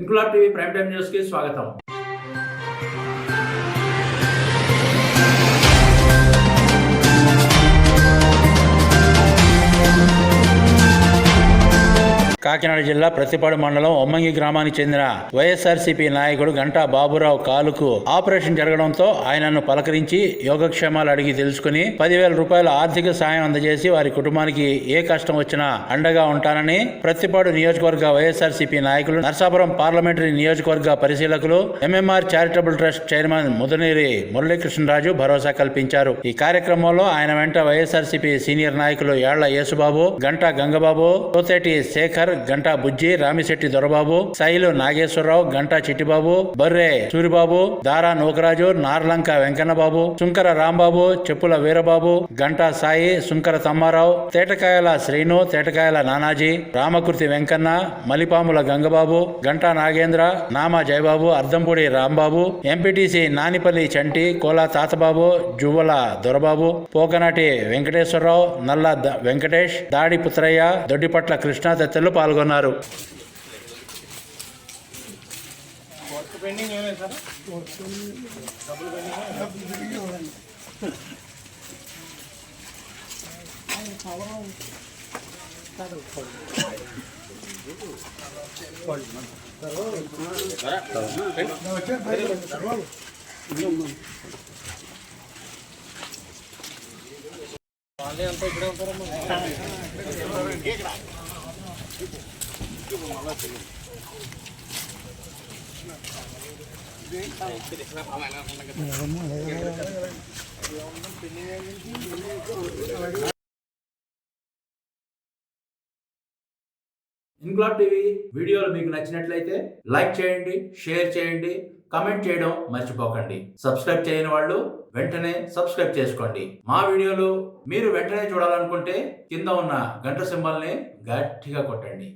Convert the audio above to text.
Inquilab TV prime time news కి స్వాగతం. కాకినాడ జిల్లా ప్రతిపాడు మండలం ఒమ్మంగి గ్రామానికి చెందిన వైఎస్ఆర్సీపీ నాయకుడు గంటా బాబురావు కాలుకు ఆపరేషన్ జరగడంతో ఆయనను పలకరించి యోగక్షేమాలు అడిగి తెలుసుకుని 10,000 రూపాయల ఆర్థిక సాయం అందజేసి వారి కుటుంబానికి ఏ కష్టం వచ్చినా అండగా ఉంటానని ప్రతిపాడు నియోజకవర్గ వైఎస్ఆర్సీపీ నాయకులు, నర్సాపురం పార్లమెంటరీ నియోజకవర్గ పరిశీలకులు, MMR charitable trust chairman Mudaneri Muralikrishnaraju భరోసా కల్పించారు. ఈ కార్యక్రమంలో ఆయన వెంట వైఎస్ఆర్సీపీ సీనియర్ నాయకులు యాళ్ల యేసుబాబు, గంటా గంగబాబు, తోతేటి శేఖర్, గంటా బుజ్జి, రామిశెట్టి దొరబాబు, సైలు నాగేశ్వరరావు, గంటా చిట్టిబాబు, బర్రె సూరిబాబు, దారా నూకరాజు, నార్లంక వెంకన్నబాబు, సుంకర రాంబాబు, చెప్పుల వీరబాబు, గంటా సాయి, సుంకర తమ్మారావు, తేటకాయల శ్రీను, తేటకాయల నానాజీ, రామకుర్తి వెంకన్న, మలిపాముల గంగబాబు, గంటా నాగేంద్ర, నామ జయబాబు, అర్ధంపూడి రాంబాబు, ఎంపీటీసీ నానిపల్లి చంటి, కోలా తాతబాబు, జువ్వల దొరబాబు, పోకనాటి వెంకటేశ్వరరావు, నల్ల వెంకటేష్, దాడి పుత్రయ్య, దొడ్డిపట్ల కృష్ణ తదితరులు పాల్గొన్నారు. ఇంక్లాబ్ టీవీ వీడియోలు మీకు నచ్చినట్లయితే లైక్ చేయండి, షేర్ చేయండి, కమెంట్ చేయడం మర్చిపోకండి. సబ్స్క్రైబ్ చేయని వాళ్ళు వెంటనే సబ్స్క్రైబ్ చేసుకోండి. మా వీడియోలు మీరు వెంటనే చూడాలనుకుంటే కింద ఉన్న గంట సింబల్ని గట్టిగా కొట్టండి.